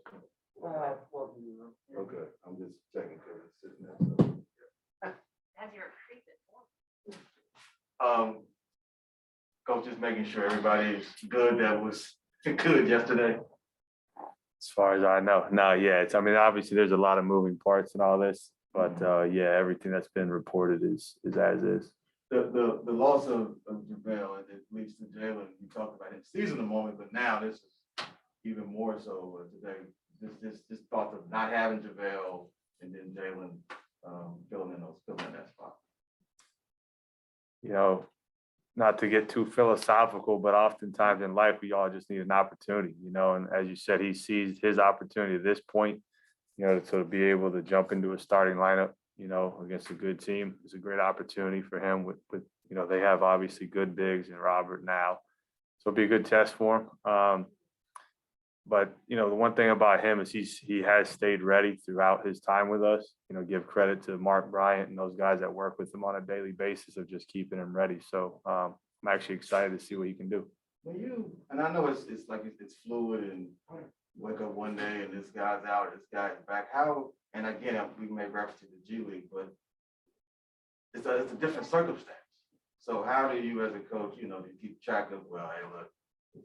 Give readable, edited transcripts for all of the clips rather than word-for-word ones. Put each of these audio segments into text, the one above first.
question? Well, Okay, I'm just checking because it's sitting there. So. Has your retreat been Coach, just making sure everybody's good. That was good yesterday. As far as I know, no, yeah. I mean, obviously there's a lot of moving parts and all this, but yeah, everything that's been reported is as is. The loss of JaVale, and it leads to Jalen. You talked about it season a moment, but now this is even more so today. This thought of not having JaVale and then Jalen filling in that spot. You know, not to get too philosophical, but oftentimes in life we all just need an opportunity, you know. And as you said, he sees his opportunity at this point, you know, to be able to jump into a starting lineup, you know, against a good team is a great opportunity for him. With you know, they have obviously good bigs and Robert now, so it'll be a good test for him. But you know, the one thing about him is he has stayed ready throughout his time with us. You know, give credit to Mark Bryant and those guys that work with him on a daily basis of just keeping him ready. So I'm actually excited to see what he can do. And I know it's fluid and wake up one day and this guy's out, this guy's back. How? And again, we made reference to the G League, but it's a different circumstance. So how do you, as a coach, you know, to keep track of, well, hey, look,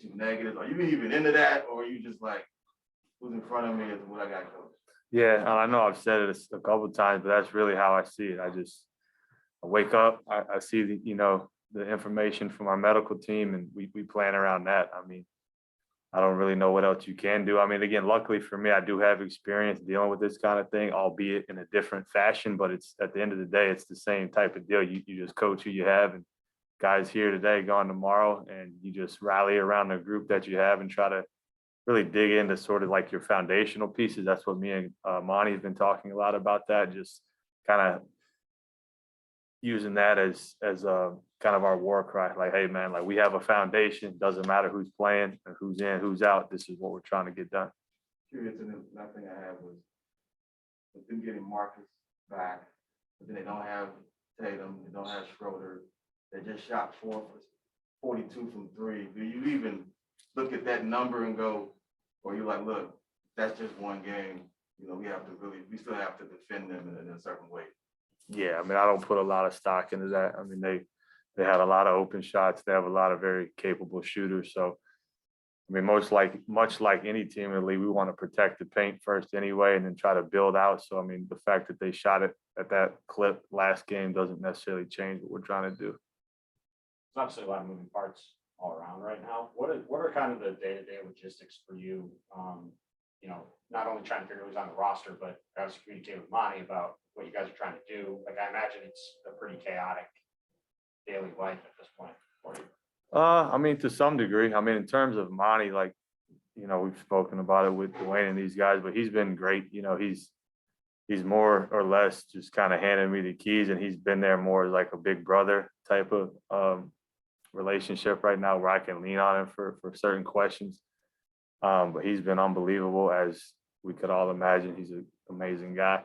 too negative? Are you even into that, or are you just like, who's in front of me is what I got, coach? Yeah, and I know I've said it a couple of times, but that's really how I see it. I wake up, I see the information from our medical team, and we plan around that. I mean, I don't really know what else you can do. I mean, again, luckily for me, I do have experience dealing with this kind of thing, albeit in a different fashion. But it's at the end of the day, it's the same type of deal. You just coach who you have, and guys here today, gone tomorrow, and you just rally around the group that you have and try to really dig into sort of like your foundational pieces. That's what me and Monty have been talking a lot about, that just kind of using that as kind of our war cry. Like, hey man, like we have a foundation, doesn't matter who's playing and who's in, who's out. This is what we're trying to get done. Curious, and the last thing I had was with them getting Marcus back, but then they don't have Tatum, they don't have Schroeder. They just shot 4 for 42 from 3. Do you even look at that number and go, or you're like, look, that's just one game. You know, we still have to defend them in a certain way. Yeah, I mean, I don't put a lot of stock into that. I mean, they had a lot of open shots. They have a lot of very capable shooters. So, I mean, much like any team in the league, we want to protect the paint first anyway, and then try to build out. So, I mean, the fact that they shot it at that clip last game doesn't necessarily change what we're trying to do. There's obviously a lot of moving parts all around right now. What are kind of the day-to-day logistics for you? You know, not only trying to figure out who's on the roster, but obviously communicate with Monty about what you guys are trying to do. Like, I imagine it's a pretty chaotic daily life at this point for you. I mean, to some degree. I mean, in terms of Monty, like, you know, we've spoken about it with Dwayne and these guys, but he's been great. You know, he's more or less just kind of handing me the keys, and he's been there more as like a big brother type of relationship right now, where I can lean on him for certain questions. But he's been unbelievable, as we could all imagine. He's an amazing guy.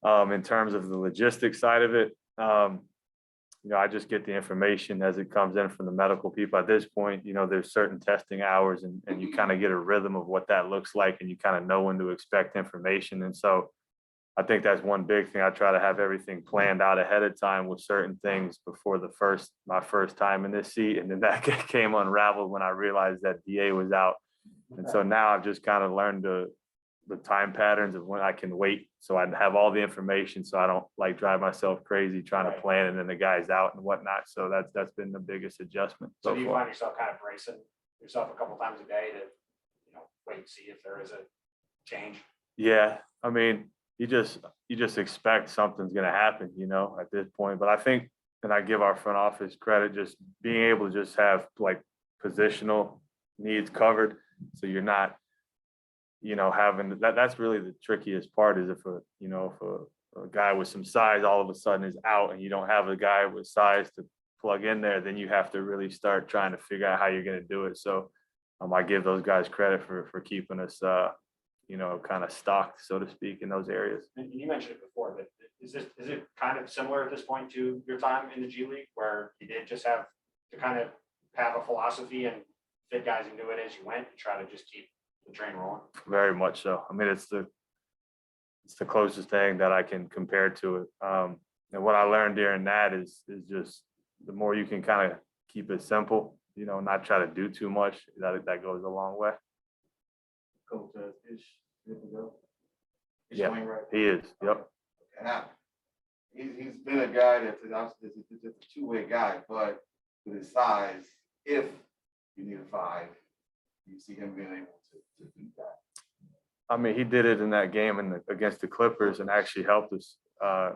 In terms of the logistics side of it, you know, I just get the information as it comes in from the medical people. At this point, you know, there's certain testing hours, and you kind of get a rhythm of what that looks like, and you kind of know when to expect information. And so I think that's one big thing. I try to have everything planned out ahead of time with certain things before my first time in this seat. And then that came unraveled when I realized that DA was out. And so now I've just kind of learned the time patterns of when I can wait, so I have all the information, so I don't like drive myself crazy trying to plan, and then the guy's out and whatnot. So that's been the biggest adjustment. So do you find yourself kind of bracing yourself a couple times a day to, you know, wait and see if there is a change? Yeah, I mean, you just expect something's going to happen, you know, at this point. But I think, and I give our front office credit, just being able to just have like positional needs covered, so you're not, you know, having that's really the trickiest part, is if a guy with some size all of a sudden is out and you don't have a guy with size to plug in there, then you have to really start trying to figure out how you're going to do it. So I give those guys credit for keeping us you know, kind of stocked, so to speak, in those areas. And you mentioned it before, but is it kind of similar at this point to your time in the G League, where you did just have to kind of have a philosophy and fit guys into it as you went and try to just keep the train rolling. Very much so. I mean, it's the closest thing that I can compare to it. And what I learned during that is just the more you can kind of keep it simple, you know, not try to do too much, that goes a long way. Coach, Ish, good to go. Ish Yeah. Wainwright. He is. Yep. Now, he's been a guy that's obviously just a two-way guy, but with his size, if you need a 5, you see him being able to do that. I mean, he did it in that game against the Clippers and actually helped us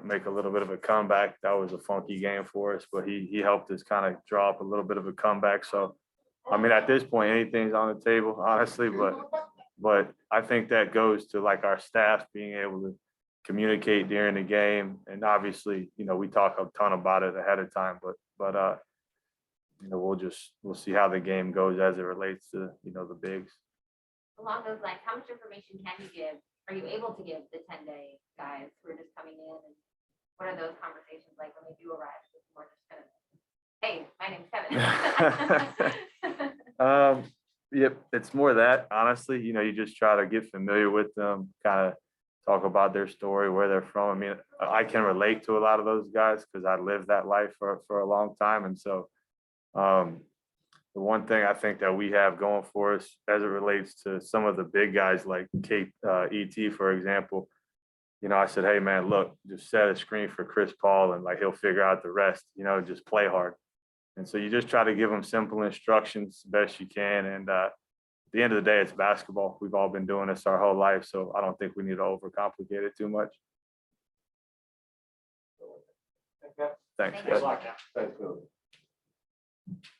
make a little bit of a comeback. That was a funky game for us, but he helped us kind of draw up a little bit of a comeback. So, I mean, at this point, anything's on the table, honestly, but I think that goes to like our staff being able to communicate during the game. And obviously, you know, we talk a ton about it ahead of time, but you know, we'll see how the game goes as it relates to, you know, the bigs. Along those lines, how much information can you give? Are you able to give the 10-day guys who are just coming in? And what are those conversations like when they do arrive? It's more just kind of, hey, my name's Kevin. Yep, it's more that, honestly, you know, you just try to get familiar with them, kind of talk about their story, where they're from. I mean, I can relate to a lot of those guys because I lived that life for a long time. And so the one thing I think that we have going for us as it relates to some of the big guys like ET, for example, you know, I said, hey, man, look, just set a screen for Chris Paul and like he'll figure out the rest, you know, just play hard. And so you just try to give them simple instructions best you can. And at the end of the day, it's basketball. We've all been doing this our whole life. So I don't think we need to overcomplicate it too much. Thanks, Thank guys. you. Good luck, yeah. Thanks, Coach.